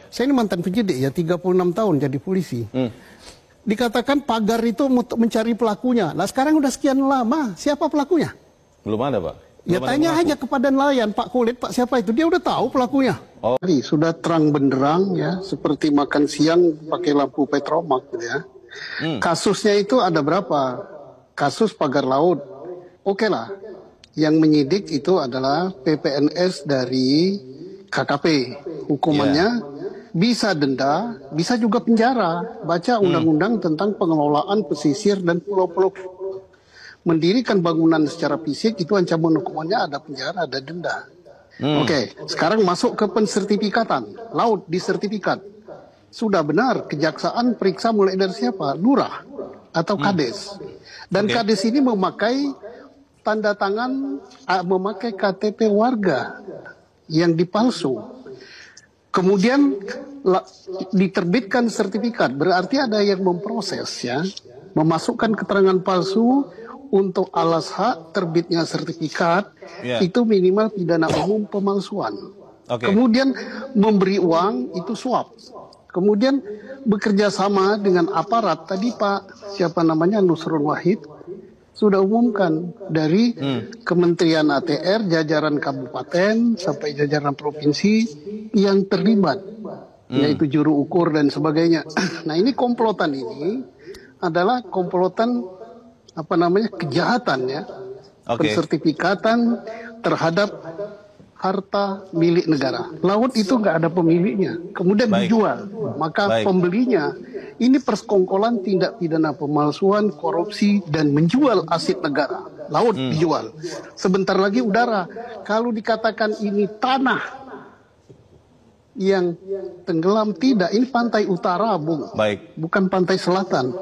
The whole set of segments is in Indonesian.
Saya ini mantan penyidik ya, 36 tahun jadi polisi. Dikatakan pagar itu untuk mencari pelakunya. Nah sekarang udah sekian lama, siapa pelakunya? Belum ada, Pak. Ya tanya aja kepada nelayan, Pak Kulit, Pak siapa itu, dia udah tahu pelakunya. Oh. Sudah terang benderang ya, seperti makan siang pakai lampu petromak gitu ya. Kasusnya itu ada berapa? Kasus pagar laut, oke lah. Yang menyidik itu adalah PPNS dari KKP. Hukumannya bisa denda, bisa juga penjara. Baca undang-undang tentang pengelolaan pesisir dan pulau-pulau. Mendirikan bangunan secara fisik itu ancaman hukumannya ada penjara, ada denda. Oke, sekarang masuk ke pensertifikatan. Laut disertifikat. Sudah benar, kejaksaan periksa mulai dari siapa? Lurah atau kades. Dan kades ini memakai tanda tangan, memakai KTP warga yang dipalsu. Kemudian diterbitkan sertifikat, berarti ada yang memproses ya, memasukkan keterangan palsu untuk alas hak terbitnya sertifikat, itu minimal pidana umum pemalsuan. Kemudian memberi uang itu suap. Kemudian bekerja sama dengan aparat, tadi Pak siapa namanya Nusrul Wahid sudah umumkan dari Kementerian ATR, jajaran kabupaten sampai jajaran provinsi yang terlibat, yaitu juru ukur dan sebagainya. Nah ini komplotan ini adalah komplotan kejahatan ya, pensertifikatan terhadap harta milik negara. Laut itu nggak ada pemiliknya, kemudian dijual, maka pembelinya ini persekongkolan tindak pidana pemalsuan, korupsi dan menjual aset negara. Laut dijual. Sebentar lagi udara. Kalau dikatakan ini tanah yang tenggelam, tidak, ini pantai utara, Bung. Bukan pantai selatan.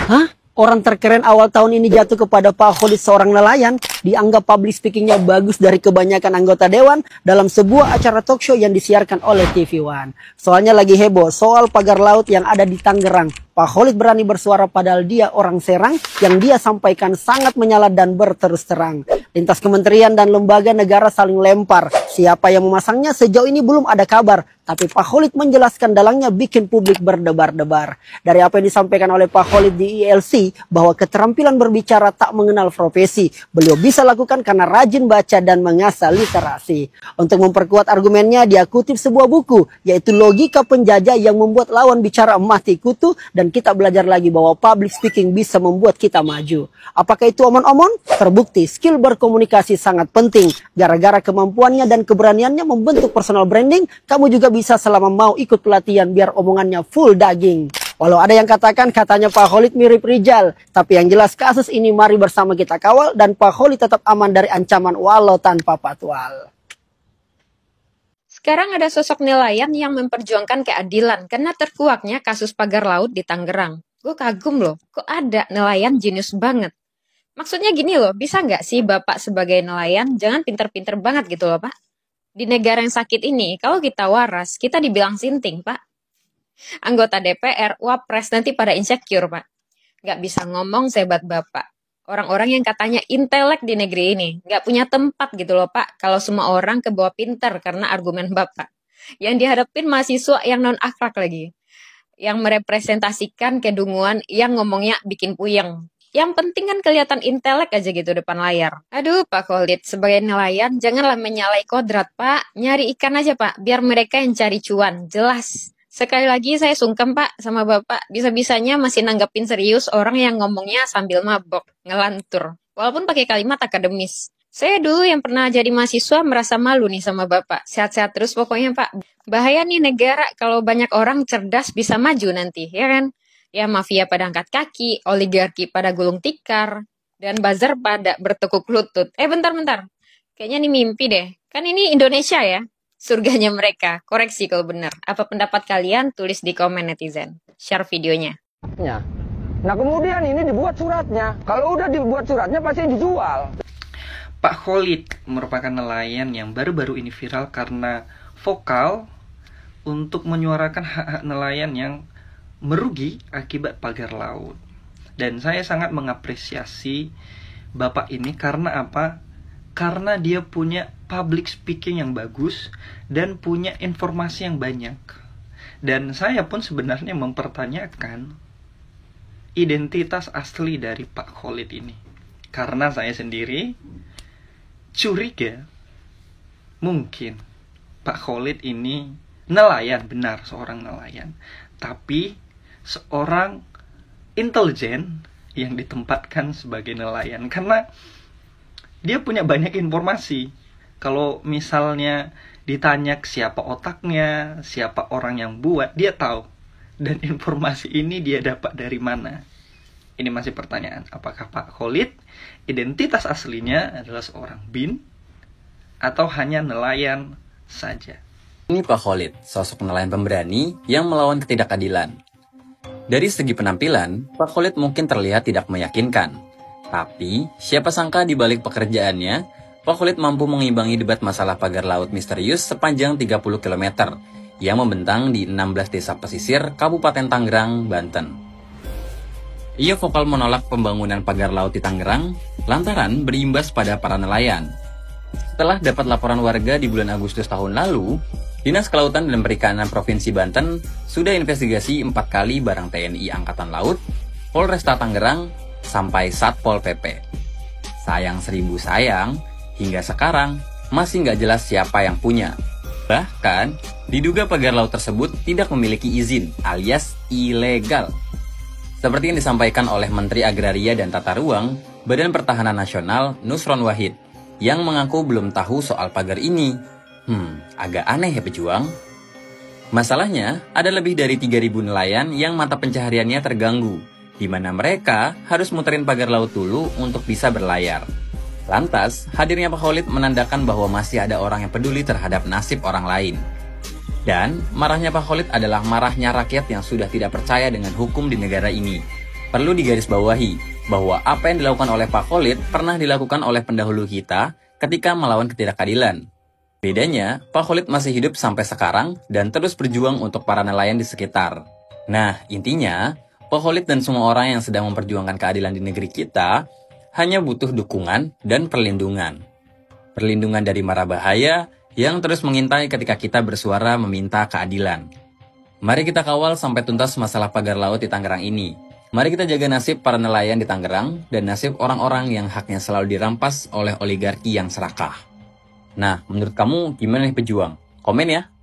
Hah? Orang terkeren awal tahun ini jatuh kepada Pak Khalid, seorang nelayan, dianggap public speakingnya bagus dari kebanyakan anggota dewan dalam sebuah acara talk show yang disiarkan oleh TV One. Soalnya lagi heboh soal pagar laut yang ada di Tangerang. Pak Khalid berani bersuara padahal dia orang Serang, yang dia sampaikan sangat menyala dan berterus terang. Lintas kementerian dan lembaga negara saling lempar. Siapa yang memasangnya sejauh ini belum ada kabar. Tapi Pak Khalid menjelaskan dalangnya bikin publik berdebar-debar. Dari apa yang disampaikan oleh Pak Khalid di ILC, bahwa keterampilan berbicara tak mengenal profesi. Beliau bisa lakukan karena rajin baca dan mengasah literasi. Untuk memperkuat argumennya, dia kutip sebuah buku, yaitu Logika Penjajah yang membuat lawan bicara mati kutu, dan kita belajar lagi bahwa public speaking bisa membuat kita maju. Apakah itu omon-omon? Terbukti skill berkomunikasi sangat penting. Gara-gara kemampuannya dan keberaniannya membentuk personal branding, kamu juga bisa selama mau ikut pelatihan biar omongannya full daging. Walau ada yang katakan katanya Pak Khalid mirip Rijal, tapi yang jelas kasus ini mari bersama kita kawal dan Pak Khalid tetap aman dari ancaman walau tanpa patwal. Sekarang ada sosok nelayan yang memperjuangkan keadilan karena terkuaknya kasus pagar laut di Tangerang. Gue kagum loh, kok ada nelayan jenius banget. Maksudnya gini loh, bisa nggak sih Bapak sebagai nelayan jangan pinter-pinter banget gitu loh Pak? Di negara yang sakit ini, kalau kita waras, kita dibilang sinting Pak. Anggota DPR, Wapres nanti pada insecure Pak. Nggak bisa ngomong sehebat Bapak. Orang-orang yang katanya intelek di negeri ini nggak punya tempat gitu loh Pak, kalau semua orang kebawa pinter karena argumen Bapak. Yang dihadapin mahasiswa yang non-akhlak lagi, yang merepresentasikan kedunguan yang ngomongnya bikin puyeng. Yang penting kan kelihatan intelek aja gitu depan layar. Aduh Pak Khalid, sebagai nelayan janganlah menyalahi kodrat Pak, nyari ikan aja Pak, biar mereka yang cari cuan, jelas. Sekali lagi saya sungkem Pak sama Bapak, bisa-bisanya masih nanggepin serius orang yang ngomongnya sambil mabok, ngelantur. Walaupun pakai kalimat akademis. Saya dulu yang pernah jadi mahasiswa merasa malu nih sama Bapak. Sehat-sehat terus pokoknya Pak. Bahaya nih negara kalau banyak orang cerdas bisa maju nanti, ya kan? Ya mafia pada angkat kaki, oligarki pada gulung tikar, dan buzzer pada bertekuk lutut. Bentar. Kayaknya ini mimpi deh. Kan ini Indonesia ya. Surganya mereka. Koreksi kalau benar. Apa pendapat kalian? Tulis di komen netizen. Share videonya. Nah kemudian ini dibuat suratnya. Kalau udah dibuat suratnya pasti dijual. Pak Khalid merupakan nelayan yang baru-baru ini viral karena vokal untuk menyuarakan hak-hak nelayan yang merugi akibat pagar laut. Dan saya sangat mengapresiasi Bapak ini karena apa? Karena dia punya public speaking yang bagus, dan punya informasi yang banyak. Dan saya pun sebenarnya mempertanyakan identitas asli dari Pak Khalid ini. Karena saya sendiri curiga mungkin Pak Khalid ini nelayan, benar seorang nelayan, tapi seorang intelijen yang ditempatkan sebagai nelayan karena dia punya banyak informasi. Kalau misalnya ditanya siapa otaknya, siapa orang yang buat, dia tahu. Dan informasi ini dia dapat dari mana? Ini masih pertanyaan. Apakah Pak Khalid identitas aslinya adalah seorang bin atau hanya nelayan saja? Ini Pak Khalid, sosok nelayan pemberani yang melawan ketidakadilan. Dari segi penampilan, Pak Khalid mungkin terlihat tidak meyakinkan. Tapi, siapa sangka di balik pekerjaannya, Pak Khalid mampu mengimbangi debat masalah pagar laut misterius sepanjang 30 km yang membentang di 16 desa pesisir Kabupaten Tangerang, Banten. Ia vokal menolak pembangunan pagar laut di Tangerang lantaran berimbas pada para nelayan. Setelah dapat laporan warga di bulan Agustus tahun lalu, Dinas Kelautan dan Perikanan Provinsi Banten sudah investigasi 4 kali barang TNI Angkatan Laut, Polresta Tangerang, sampai Satpol PP. Sayang seribu sayang, hingga sekarang masih nggak jelas siapa yang punya. Bahkan, diduga pagar laut tersebut tidak memiliki izin alias ilegal. Seperti yang disampaikan oleh Menteri Agraria dan Tata Ruang, Badan Pertahanan Nasional Nusron Wahid, yang mengaku belum tahu soal pagar ini. Agak aneh ya pejuang. Masalahnya, ada lebih dari 3.000 nelayan yang mata pencahariannya terganggu, di mana mereka harus muterin pagar laut dulu untuk bisa berlayar. Lantas, hadirnya Pak Khalid menandakan bahwa masih ada orang yang peduli terhadap nasib orang lain. Dan, marahnya Pak Khalid adalah marahnya rakyat yang sudah tidak percaya dengan hukum di negara ini. Perlu digarisbawahi bahwa apa yang dilakukan oleh Pak Khalid pernah dilakukan oleh pendahulu kita ketika melawan ketidakadilan. Bedanya, Pak Khalid masih hidup sampai sekarang dan terus berjuang untuk para nelayan di sekitar. Nah, intinya, Pak Khalid dan semua orang yang sedang memperjuangkan keadilan di negeri kita hanya butuh dukungan dan perlindungan. Perlindungan dari mara bahaya yang terus mengintai ketika kita bersuara meminta keadilan. Mari kita kawal sampai tuntas masalah pagar laut di Tangerang ini. Mari kita jaga nasib para nelayan di Tangerang dan nasib orang-orang yang haknya selalu dirampas oleh oligarki yang serakah. Nah, menurut kamu gimana nih pejuang? Komen ya!